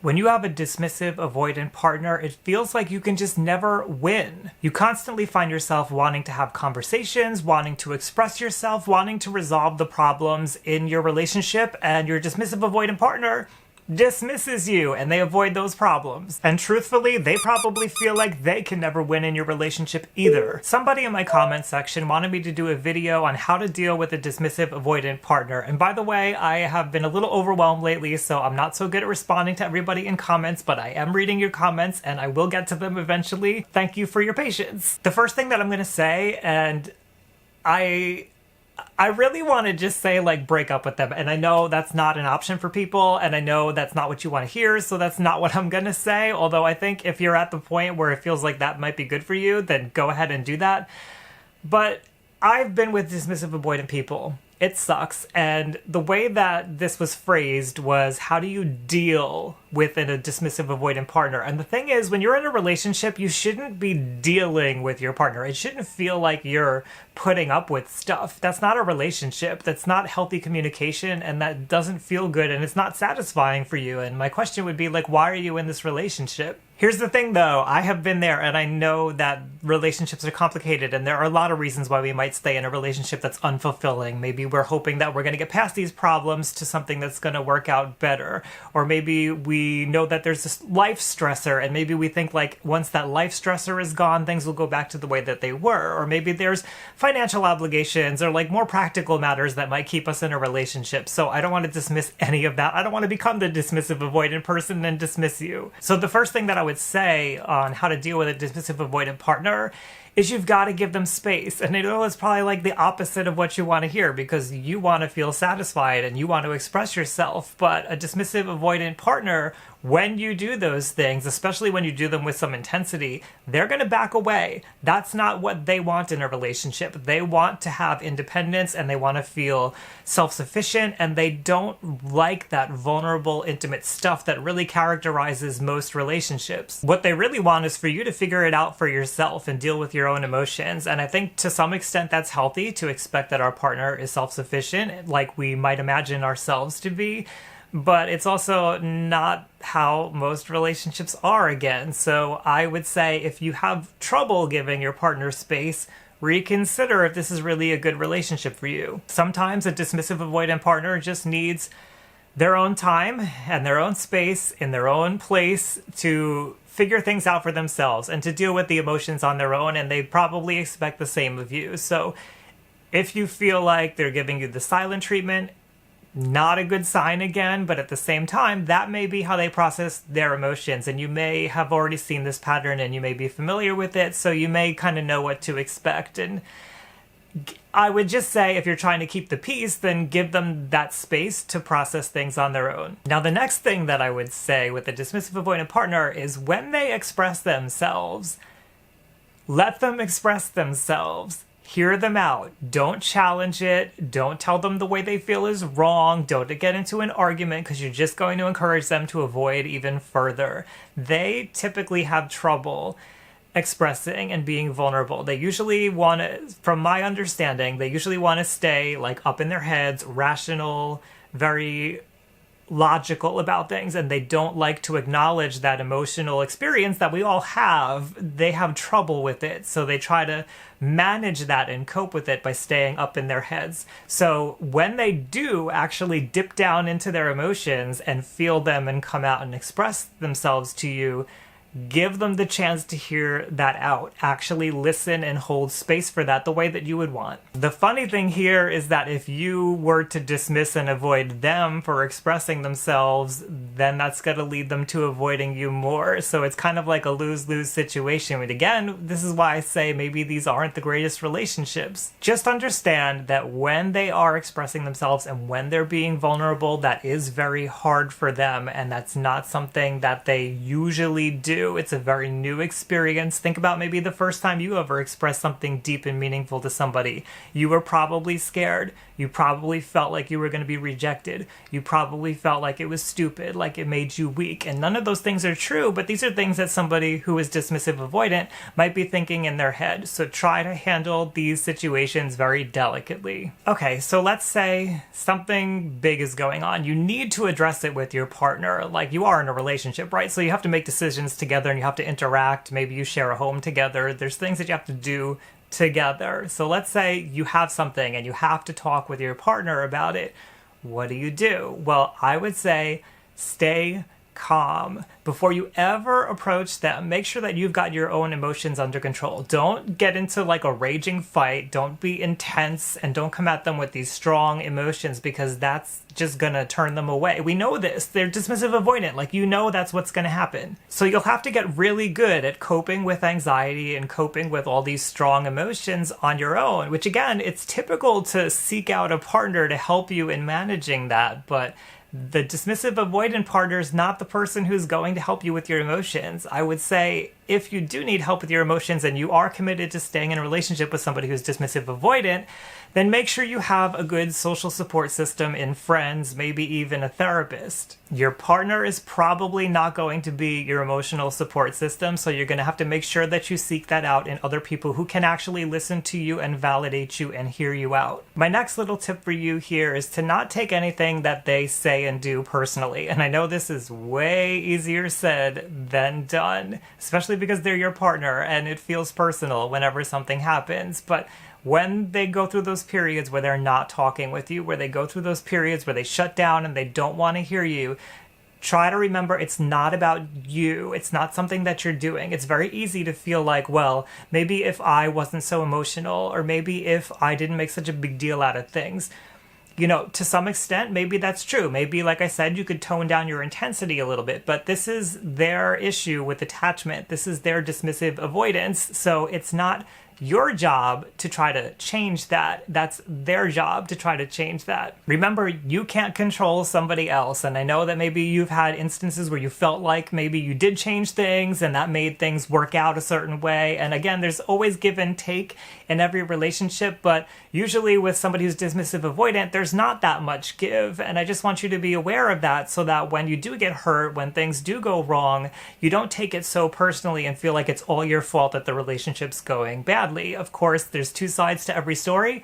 When you have a dismissive avoidant partner, it feels like you can just never win. You constantly find yourself wanting to have conversations, wanting to express yourself, wanting to resolve the problems in your relationship, and your dismissive avoidant partner dismisses you and they avoid those problems. And truthfully, they probably feel like they can never win in your relationship either. Somebody in my comment section wanted me to do a video on how to deal with a dismissive avoidant partner. And by the way, I have been a little overwhelmed lately, so I'm not so good at responding to everybody in comments, but I am reading your comments and I will get to them eventually. Thank you for your patience. The first thing that I'm gonna say, and I really want to just say, like, break up with them. And I know that's not an option for people, and I know that's not what you want to hear, so that's not what I'm going to say. Although I think if you're at the point where it feels like that might be good for you, then go ahead and do that. But I've been with dismissive avoidant people. It sucks. And the way that this was phrased was, how do you deal with a dismissive avoidant partner? And the thing is, when you're in a relationship, you shouldn't be dealing with your partner. It shouldn't feel like you're putting up with stuff. That's not a relationship. That's not healthy communication, and that doesn't feel good, and it's not satisfying for you. And my question would be, like, why are you in this relationship? Here's the thing, though. I have been there, and I know that relationships are complicated, and there are a lot of reasons why we might stay in a relationship that's unfulfilling. Maybe we're hoping that we're going to get past these problems to something that's going to work out better. Or maybe we know that there's this life stressor, and maybe we think, like, once that life stressor is gone, things will go back to the way that they were. Or maybe there's financial obligations or, like, more practical matters that might keep us in a relationship. So I don't want to dismiss any of that. I don't want to become the dismissive avoidant person and dismiss you. So the first thing that I would say on how to deal with a dismissive avoidant partner is you've got to give them space. And I know it's probably like the opposite of what you want to hear, because you want to feel satisfied and you want to express yourself. But a dismissive avoidant partner, when you do those things, especially when you do them with some intensity, they're going to back away. That's not what they want in a relationship. They want to have independence and they want to feel self-sufficient, and they don't like that vulnerable, intimate stuff that really characterizes most relationships. What they really want is for you to figure it out for yourself and deal with your own emotions. And I think to some extent that's healthy, to expect that our partner is self-sufficient, like we might imagine ourselves to be. But it's also not how most relationships are, again. So I would say, if you have trouble giving your partner space, reconsider if this is really a good relationship for you. Sometimes a dismissive avoidant partner just needs their own time and their own space in their own place to figure things out for themselves and to deal with the emotions on their own, and they probably expect the same of you. So if you feel like they're giving you the silent treatment, not a good sign again, but at the same time, that may be how they process their emotions, and you may have already seen this pattern and you may be familiar with it, so you may kind of know what to expect. And I would just say, if you're trying to keep the peace, then give them that space to process things on their own. Now, the next thing that I would say with a dismissive avoidant partner is, when they express themselves, let them express themselves. Hear them out. Don't challenge it. Don't tell them the way they feel is wrong. Don't get into an argument, because you're just going to encourage them to avoid even further. They typically have trouble expressing and being vulnerable. They usually want to, from my understanding, they usually want to stay, like, up in their heads, rational, very logical about things, and they don't like to acknowledge that emotional experience that we all have. They have trouble with it, so they try to manage that and cope with it by staying up in their heads. So when they do actually dip down into their emotions and feel them and come out and express themselves to you, give them the chance to hear that out. Actually listen and hold space for that the way that you would want. The funny thing here is that if you were to dismiss and avoid them for expressing themselves, then that's going to lead them to avoiding you more. So it's kind of like a lose-lose situation. And again, this is why I say maybe these aren't the greatest relationships. Just understand that when they are expressing themselves and when they're being vulnerable, that is very hard for them, and that's not something that they usually do. It's a very new experience. Think about maybe the first time you ever expressed something deep and meaningful to somebody. You were probably scared. You probably felt like you were going to be rejected. You probably felt like it was stupid, like it made you weak. And none of those things are true, but these are things that somebody who is dismissive avoidant might be thinking in their head. So try to handle these situations very delicately. Okay, so let's say something big is going on. You need to address it with your partner. Like, you are in a relationship, right? So you have to make decisions together and you have to interact. Maybe you share a home together. There's things that you have to do together. So let's say you have something and you have to talk with your partner about it. What do you do? Well, I would say stay calm. Before you ever approach them, make sure that you've got your own emotions under control. Don't get into like a raging fight. Don't be intense and don't come at them with these strong emotions, because that's just gonna turn them away. We know this. They're dismissive avoidant. Like, you know that's what's gonna happen. So you'll have to get really good at coping with anxiety and coping with all these strong emotions on your own, which again, it's typical to seek out a partner to help you in managing that, but the dismissive avoidant partner is not the person who's going to help you with your emotions. I would say if you do need help with your emotions and you are committed to staying in a relationship with somebody who's dismissive avoidant, then make sure you have a good social support system in friends, maybe even a therapist. Your partner is probably not going to be your emotional support system, so you're going to have to make sure that you seek that out in other people who can actually listen to you and validate you and hear you out. My next little tip for you here is to not take anything that they say and do personally. And I know this is way easier said than done, especially because they're your partner and it feels personal whenever something happens. But when they go through those periods where they're not talking with you, where they go through those periods where they shut down and they don't want to hear you, try to remember it's not about you. It's not something that you're doing. It's very easy to feel like, well, maybe if I wasn't so emotional, or maybe if I didn't make such a big deal out of things. You know, to some extent, maybe that's true. Maybe, like I said, you could tone down your intensity a little bit, but this is their issue with attachment. This is their dismissive avoidance. So it's not your job to try to change that. That's their job to try to change that. Remember, you can't control somebody else. And I know that maybe you've had instances where you felt like maybe you did change things and that made things work out a certain way. And again, there's always give and take in every relationship, but usually with somebody who's dismissive avoidant, there's not that much give. And I just want you to be aware of that so that when you do get hurt, when things do go wrong, you don't take it so personally and feel like it's all your fault that the relationship's going badly. Of course, there's two sides to every story.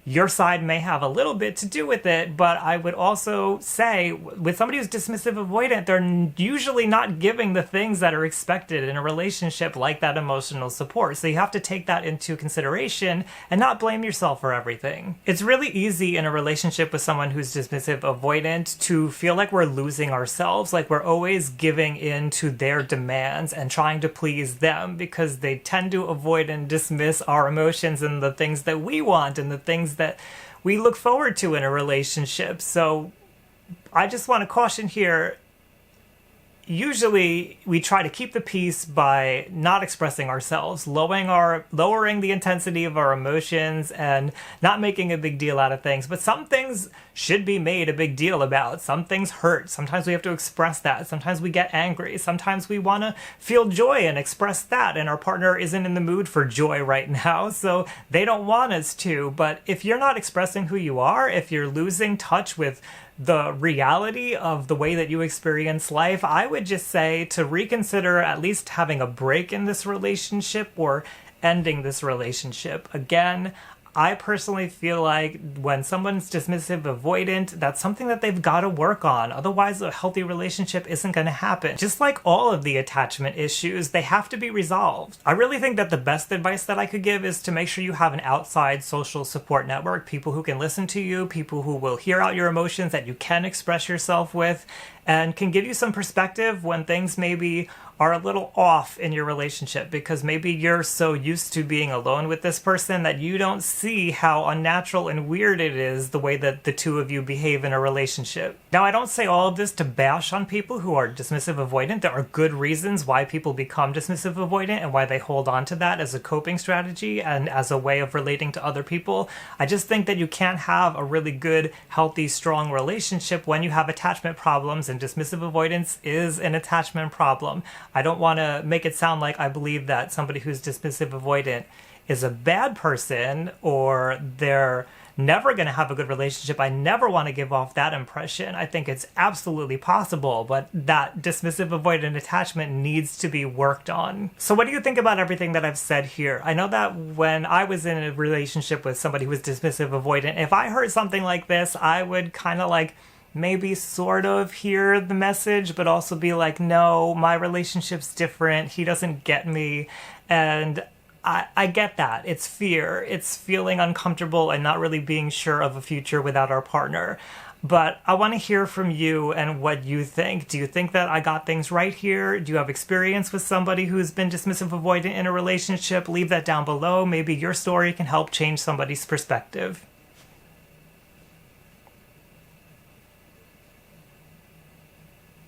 Your side may have a little bit to do with it, but I would also say with somebody who's dismissive avoidant, they're usually not giving the things that are expected in a relationship, like that emotional support. So you have to take that into consideration and not blame yourself for everything. It's really easy in a relationship with someone who's dismissive avoidant to feel like we're losing ourselves, like we're always giving in to their demands and trying to please them, because they tend to avoid and dismiss our emotions and the things that we want and the things that we look forward to in a relationship. So I just want to caution here, usually we try to keep the peace by not expressing ourselves, lowering the intensity of our emotions and not making a big deal out of things. But some things should be made a big deal about. Some things hurt. Sometimes we have to express that. Sometimes we get angry. Sometimes we want to feel joy and express that, and our partner isn't in the mood for joy right now, so they don't want us to. But if you're not expressing who you are, if you're losing touch with the reality of the way that you experience life, I would just say to reconsider at least having a break in this relationship or ending this relationship. Again, I personally feel like when someone's dismissive avoidant, that's something that they've got to work on. Otherwise, a healthy relationship isn't going to happen. Just like all of the attachment issues, they have to be resolved. I really think that the best advice that I could give is to make sure you have an outside social support network, people who can listen to you, people who will hear out your emotions that you can express yourself with, and can give you some perspective when things maybe are a little off in your relationship, because maybe you're so used to being alone with this person that you don't see how unnatural and weird it is the way that the two of you behave in a relationship. Now, I don't say all of this to bash on people who are dismissive avoidant. There are good reasons why people become dismissive avoidant and why they hold on to that as a coping strategy and as a way of relating to other people. I just think that you can't have a really good, healthy, strong relationship when you have attachment problems, and dismissive avoidance is an attachment problem. I don't want to make it sound like I believe that somebody who's dismissive avoidant is a bad person or they're never going to have a good relationship. I never want to give off that impression. I think it's absolutely possible, but that dismissive avoidant attachment needs to be worked on. So what do you think about everything that I've said here? I know that when I was in a relationship with somebody who was dismissive avoidant, if I heard something like this, I would kind of like maybe sort of hear the message, but also be like, no, my relationship's different. He doesn't get me. And I get that. It's fear. It's feeling uncomfortable and not really being sure of a future without our partner. But I want to hear from you and what you think. Do you think that I got things right here? Do you have experience with somebody who's been dismissive avoidant in a relationship? Leave that down below. Maybe your story can help change somebody's perspective.